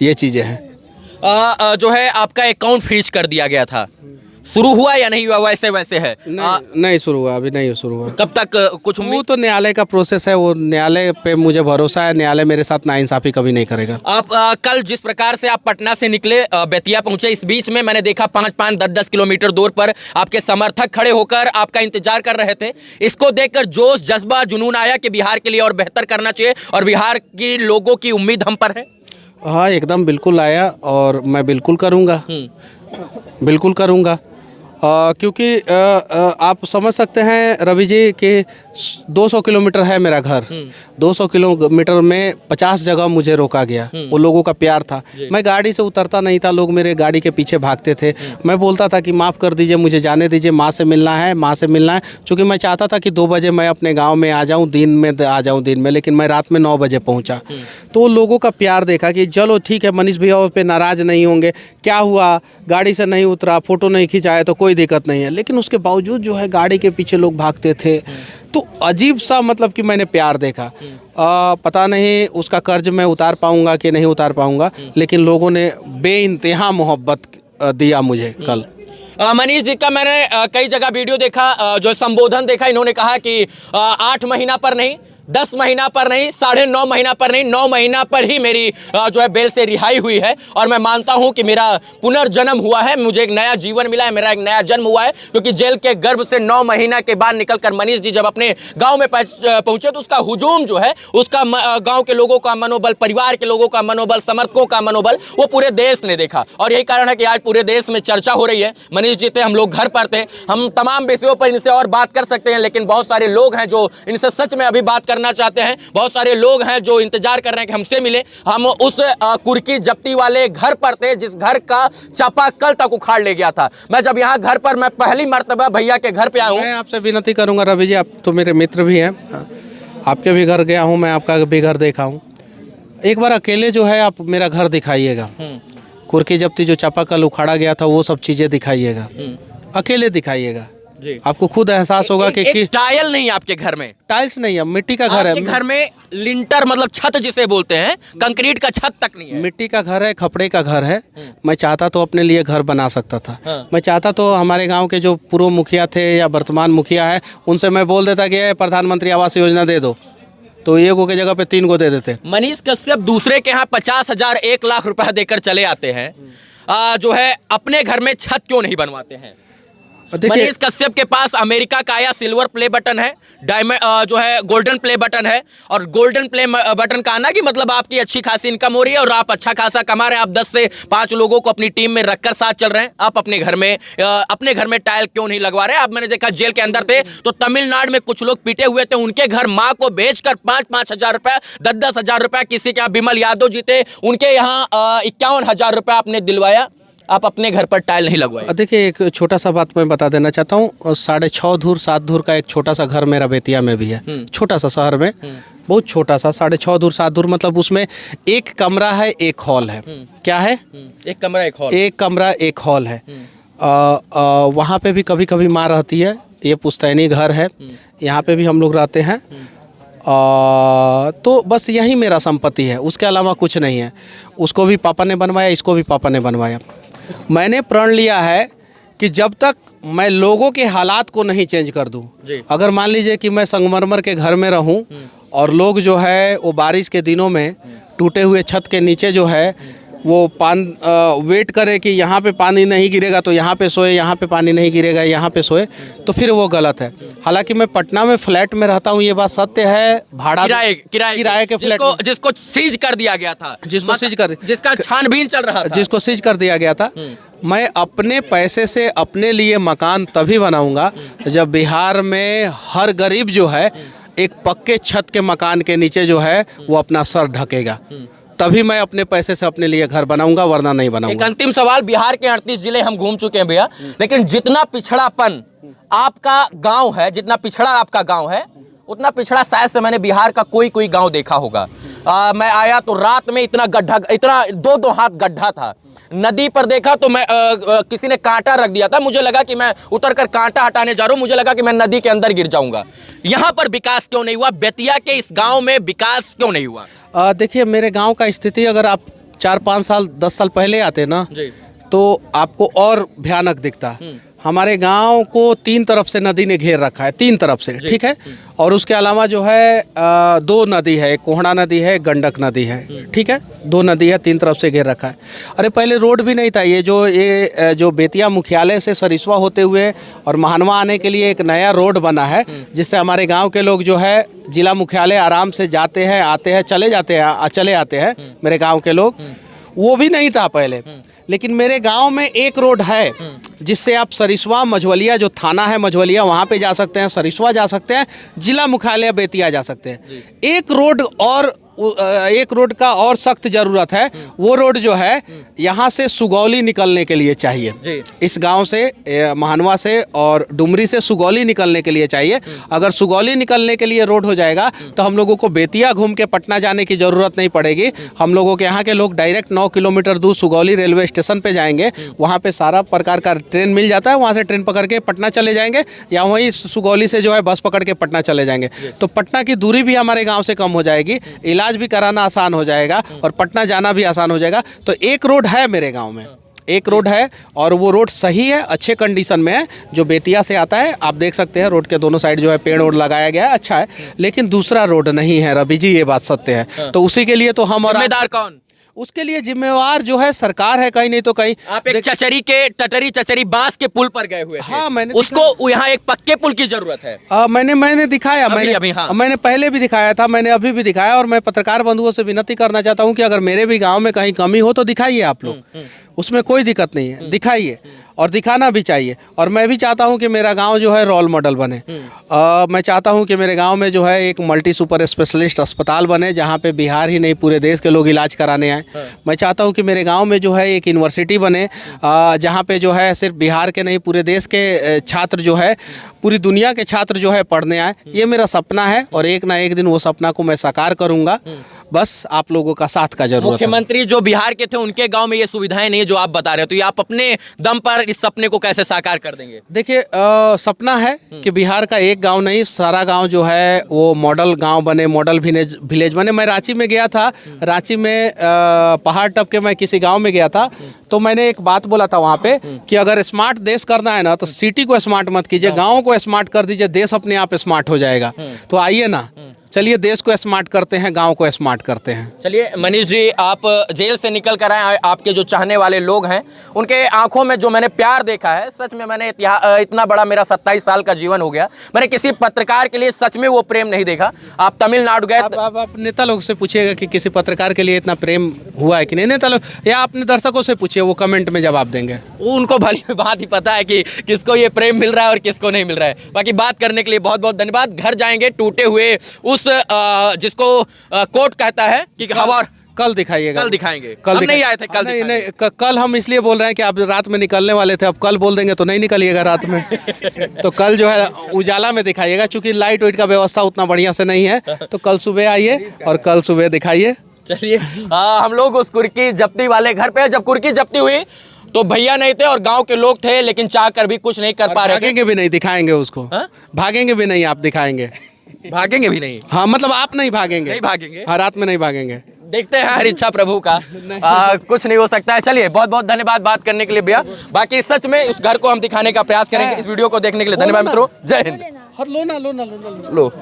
ये चीज़ें हैं। जो है आपका अकाउंट फ्रीज कर दिया गया था, शुरू हुआ या नहीं हुआ? वैसे वैसे है? नहीं शुरू हुआ, अभी नहीं शुरू हुआ। कब तक कुछ वो उम्मीद? तो न्यायालय का प्रोसेस है, वो न्यायालय पे मुझे भरोसा है, न्यायालय मेरे साथ नाइंसाफ़ी कभी नहीं करेगा। आप कल जिस प्रकार से आप पटना से निकले बेतिया पहुंचे, इस बीच में मैंने देखा 5-5, 10-10 किलोमीटर दूर पर आपके समर्थक खड़े होकर आपका इंतजार कर रहे थे। इसको देखकर जोश, जज्बा, जुनून आया कि बिहार के लिए और बेहतर करना चाहिए और बिहार के लोगों की उम्मीद हम पर है? हाँ एकदम बिल्कुल आया, और मैं बिल्कुल करूँगा, बिल्कुल करूँगा। क्योंकि आप समझ सकते हैं रवि जी कि 200 किलोमीटर है मेरा घर। 200 किलोमीटर में 50 जगह मुझे रोका गया। वो लोगों का प्यार था। मैं गाड़ी से उतरता नहीं था, लोग मेरे गाड़ी के पीछे भागते थे। मैं बोलता था कि माफ़ कर दीजिए, मुझे जाने दीजिए, माँ से मिलना है, माँ से मिलना है। चूँकि मैं चाहता था कि 2 बजे मैं अपने गाँव में आ जाऊँ, दिन में आ जाऊँ दिन में, लेकिन मैं रात में 9 बजे पहुँचा। तो लोगों का प्यार देखा कि चलो ठीक है, मनीष भैया पे नाराज़ नहीं होंगे, क्या हुआ, गाड़ी से नहीं उतरा, फ़ोटो नहीं खिंचाया तो कोई दिक्कत नहीं है। लेकिन उसके बावजूद जो है गाड़ी के पीछे लोग भागते थे। तो अजीब सा मतलब कि मैंने प्यार देखा। पता नहीं उसका कर्ज मैं उतार पाऊंगा कि नहीं उतार पाऊंगा, लेकिन लोगों ने बेइंतहा मोहब्बत दिया मुझे कल। मनीष जी का मैंने कई जगह वीडियो देखा, जो संबोधन देखा, इन्होंने कहा कि 8 महीना पर नहीं, 10 महीना पर नहीं, 9.5 महीना पर नहीं, 9 महीना पर ही मेरी जो है बेल से रिहाई हुई है और मैं मानता हूं कि मेरा पुनर्जन्म हुआ है, मुझे एक नया जीवन मिला है, मेरा एक नया जन्म हुआ है। क्योंकि जेल के गर्भ से 9 महीना के बाद निकलकर मनीष जी जब अपने गांव में पहुंचे तो उसका हुजूम जो है, उसका गांव के लोगों का मनोबल, परिवार के लोगों का मनोबल, समर्थकों का मनोबल, वो पूरे देश ने देखा। और यही कारण है कि आज पूरे देश में चर्चा हो रही है। मनीष जी थे, हम लोग घर पर थे, हम तमाम विषयों पर इनसे और बात कर सकते हैं, लेकिन बहुत सारे लोग हैं जो इनसे सच में अभी बात करना चाहते हैं। बहुत सारे लोग हैं जो इंतजार कर रहे हैं कि हमसे मिले। हम उस कुर्की जब्ती वाले घर पर थे जिस घर का चापाकल तक उखाड़ ले गया था। मैं जब यहाँ घर पर मैं पहली मर्तबा भैया के घर पे आया हूँ। मैं आपसे विनती करूंगा रवि जी, आप तो मेरे मित्र भी हैं, आपके भी घर गया हूँ मैं, आपका भी घर देखा हूँ। एक बार अकेले जो है आप मेरा घर दिखाइएगा, कुर्की जब्ती जो चापाकल उखाड़ा गया था वो सब चीज़ें दिखाइएगा, अकेले दिखाइएगा। आपको खुद एहसास होगा कि टाइल नहीं आपके घर में, टाइल्स नहीं है, मिट्टी का घर है। घर में लिंटर मतलब छत जिसे बोलते हैं, कंक्रीट का छत तक नहीं है, मिट्टी का घर है, खपड़े का घर है। मैं चाहता तो अपने लिए घर बना सकता था। मैं चाहता तो हमारे गांव के जो पूर्व मुखिया थे या वर्तमान मुखिया है उनसे मैं बोल देता कि प्रधानमंत्री आवास योजना दे दो, तो 1 गो की जगह पे 3 गो दे देते। मनीष कश्यप दूसरे के यहाँ 50,000, 1 लाख रुपया देकर चले आते हैं, जो है अपने घर में छत क्यों नहीं बनवाते हैं? मनीष कश्यप के पास अमेरिका का आया सिल्वर प्ले बटन है, डायमंड जो है गोल्डन प्ले बटन है, और गोल्डन प्ले बटन का आना कि मतलब आपकी अच्छी खासी इनकम हो रही है और आप अच्छा खासा कमा रहे हैं। आप 10 से 5 लोगों को अपनी टीम में रखकर साथ चल रहे हैं। आप अपने घर में टाइल क्यों नहीं लगवा रहे? आप, मैंने देखा जेल के अंदर थे तो तमिलनाडु में कुछ लोग पीटे हुए थे, उनके घर माँ को बेचकर 5-5 हजार रुपया, 10-10 हजार रुपया, किसी के यहाँ विमल यादव जी थे उनके यहाँ 51,000 रुपया आपने दिलवाया। आप अपने घर पर टाइल नहीं लगवाए। देखिए एक छोटा सा बात मैं बता देना चाहता हूँ, 6.5 धूर 7 धूर का एक छोटा सा घर मेरा बेतिया में भी है, छोटा सा शहर में, बहुत छोटा सा, 6.5 धूर 7 धूर, मतलब उसमें 1 कमरा है, 1 हॉल है। क्या है? 1 कमरा 1 हॉल, 1 कमरा 1 हॉल है। वहाँ पे भी कभी कभी माँ रहती है, ये पुश्तैनी घर है, यहाँ पे भी हम लोग रहते हैं। तो बस यही मेरा संपत्ति है, उसके अलावा कुछ नहीं है। उसको भी पापा ने बनवाया, इसको भी पापा ने बनवाया। मैंने प्रण लिया है कि जब तक मैं लोगों के हालात को नहीं चेंज कर दूं, अगर मान लीजिए कि मैं संगमरमर के घर में रहूं और लोग जो है वो बारिश के दिनों में टूटे हुए छत के नीचे जो है वो वेट करे कि यहाँ पे पानी नहीं गिरेगा तो यहाँ पे सोए, यहाँ पे पानी नहीं गिरेगा यहाँ पे सोए, तो फिर वो गलत है। हालांकि मैं पटना में फ्लैट में रहता हूँ, ये बात सत्य है। भाड़ा किराए के फ्लैट, जिसको सीज कर दिया गया था, जिसका छानबीन चल रहा था, जिसको सीज कर दिया गया था। मैं अपने पैसे से अपने लिए मकान तभी बनाऊंगा जब बिहार में हर गरीब जो है एक पक्के छत के मकान के नीचे जो है वो अपना सर ढकेगा, तभी मैं अपने पैसे से अपने लिए घर बनाऊंगा, वरना नहीं बनाऊंगा। एक अंतिम सवाल, बिहार के 38 जिले हम घूम चुके हैं भैया, लेकिन जितना पिछड़ापन आपका गांव है, जितना पिछड़ा आपका गांव है, उतना पिछड़ा शायद से मैंने बिहार का कोई गांव देखा होगा। मैं आया तो रात में इतना गड्ढा, इतना 2-2 हाथ गड्ढा था। नदी पर देखा तो मैं किसी ने कांटा रख दिया था, मुझे लगा कि मैं उतर कर कांटा हटाने जा रहा हूँ, मुझे लगा कि मैं नदी के अंदर गिर जाऊंगा। यहाँ पर विकास क्यों नहीं हुआ? बेतिया के इस गांव में विकास क्यों नहीं हुआ? देखिए मेरे गांव का स्थिति अगर आप 4-5 साल 10 साल पहले आते ना जी। तो आपको और भयानक दिखता। हमारे गांव को 3 तरफ से नदी ने घेर रखा है, 3 तरफ से, ठीक है। और उसके अलावा जो है 2 नदी है, एक कोहड़ा नदी है, एक गंडक नदी है, ठीक है। 2 नदी है, 3 तरफ से घेर रखा है। अरे पहले रोड भी नहीं था। ये जो बेतिया मुख्यालय से सरिस्वा होते हुए और महानवा आने के लिए एक नया रोड बना है, जिससे हमारे गाँव के लोग जो है जिला मुख्यालय आराम से जाते हैं, आते हैं, चले आते हैं मेरे गाँव के लोग। वो भी नहीं था पहले। लेकिन मेरे गांव में एक रोड है जिससे आप सरिस्वा मझवलिया, जो थाना है मझवलिया, वहां पे जा सकते हैं, सरिस्वा जा सकते हैं, जिला मुख्यालय बेतिया जा सकते हैं। एक रोड का और सख्त जरूरत है। वो रोड जो है यहाँ से सुगौली निकलने के लिए चाहिए। इस गांव से, महानवा से और डुमरी से सुगौली निकलने के लिए चाहिए। अगर सुगौली निकलने के लिए रोड हो जाएगा तो हम लोगों को बेतिया घूम के पटना जाने की ज़रूरत नहीं पड़ेगी। हम लोगों के यहाँ के लोग डायरेक्ट 9 किलोमीटर दूर सुगौली रेलवे स्टेशन पे जाएंगे। वहाँ पे सारा प्रकार का ट्रेन मिल जाता है, वहाँ से ट्रेन पकड़ के पटना चले जाएंगे, या वहीं सुगौली से जो है बस पकड़ के पटना चले जाएंगे। तो पटना की दूरी भी हमारे गाँव से कम हो जाएगी, इलाज भी कराना आसान हो जाएगा और पटना जाना भी आसान हो जाएगा। तो एक रोड है मेरे गांव में, एक रोड है, और वो रोड सही है, अच्छे कंडीशन में है, जो बेतिया से आता है। आप देख सकते हैं रोड के दोनों साइड जो है पेड़ ओड़ लगाया गया है, अच्छा है। लेकिन दूसरा रोड नहीं है रवि जी, ये बात सत्य है। तो उसी के लिए तो हम, और जिम्मेदार कौन? उसके लिए जिम्मेवार जो है सरकार है, कहीं नहीं तो कहीं। आप एक टटरी चचरी बांस के पुल पर गए हुए थे। हाँ, मैंने उसको यहाँ एक पक्के पुल की जरूरत है। मैंने दिखाया, मैंने पहले भी दिखाया था, मैंने अभी भी दिखाया। और मैं पत्रकार बंधुओं से विनती करना चाहता हूँ कि अगर मेरे भी गांव में कहीं कमी हो तो दिखाइए आप लोग, उसमें कोई दिक्कत नहीं है, दिखाइए, और दिखाना भी चाहिए। और मैं भी चाहता हूं कि मेरा गांव जो है रोल मॉडल बने। मैं चाहता हूं कि मेरे गांव में जो है एक मल्टी सुपर स्पेशलिस्ट अस्पताल बने, जहां पे बिहार ही नहीं पूरे देश के लोग इलाज कराने आए। मैं चाहता हूं कि मेरे गांव में जो है एक यूनिवर्सिटी बने, जहां पे जो है सिर्फ बिहार के नहीं पूरे देश के छात्र जो है, पूरी दुनिया के छात्र जो है पढ़ने आए। ये मेरा सपना है और एक ना एक दिन वो सपना को मैं साकार करूँगा। बस आप लोगों का साथ का जरूरत है। मुख्यमंत्री जो बिहार के थे उनके गांव में ये सुविधाएं नहीं जो आप बता रहे हो, तो ये आप अपने दम पर इस सपने को कैसे साकार कर देंगे? देखिए, सपना है कि बिहार का एक गांव नहीं, सारा गांव जो है वो मॉडल गांव बने, मॉडल विलेज बने। मैं रांची में गया था, रांची में पहाड़ टप के मैं किसी गांव में गया था, तो मैंने एक बात बोला था वहाँ पे कि अगर स्मार्ट देश करना है ना तो सिटी को स्मार्ट मत कीजिए, गाँव को स्मार्ट कर दीजिए, देश अपने आप स्मार्ट हो जाएगा। तो आइए ना, चलिए देश को स्मार्ट करते हैं, गांव को स्मार्ट करते हैं। चलिए मनीष जी, आप जेल से निकल कर आए, आपके जो चाहने वाले लोग हैं उनके आंखों में जो मैंने प्यार देखा है, सच में मैंने इतना बड़ा, मेरा 27 साल का जीवन हो गया, मैंने किसी पत्रकार के लिए सच में वो प्रेम नहीं देखा। आप तमिलनाडु गए, आप नेता लोग से पूछिएगा कि किसी पत्रकार के लिए इतना प्रेम हुआ है कि नहीं, नेता लोग, या अपने दर्शकों से पूछिए, वो कमेंट में जवाब देंगे। उनको भली बात ही पता है कि किसको ये प्रेम मिल रहा है और किसको नहीं मिल रहा है। बाकी बात करने के लिए बहुत बहुत धन्यवाद। घर जाएंगे टूटे हुए उस जिसको कोर्ट कहता है कि हवा, कल दिखाइएगा, कल दिखाएंगे। हम नहीं आए थे कल, नहीं, कल हम इसलिए बोल रहे हैं कि आप रात में निकलने वाले थे, अब कल बोल देंगे तो नहीं निकलिएगा रात में। तो कल जो है उजाला में दिखाइएगा, क्योंकि लाइट वाइट का व्यवस्था उतना बढ़िया से नहीं है। तो कल सुबह आइए और कल सुबह दिखाइए। चलिए, हम लोग उस कुर्की जब्ती वाले घर पे, जब कुर्की जब्ती हुई तो भैया नहीं थे और गांव के लोग थे, लेकिन चाह कर भी कुछ नहीं कर पा रहे। भागेंगे भी नहीं, दिखाएंगे उसको। भागेंगे भी नहीं, आप दिखाएंगे। भागेंगे भी नहीं? हाँ, मतलब आप नहीं भागेंगे? नहीं भागेंगे, हाँ, रात में नहीं भागेंगे। देखते हैं, हर इच्छा प्रभु का। कुछ नहीं हो सकता है। चलिए, बहुत बहुत धन्यवाद बात करने के लिए भैया। बाकी सच में उस घर को हम दिखाने का प्रयास करेंगे। इस वीडियो को देखने के लिए धन्यवाद मित्रों। जय हिंद। लो।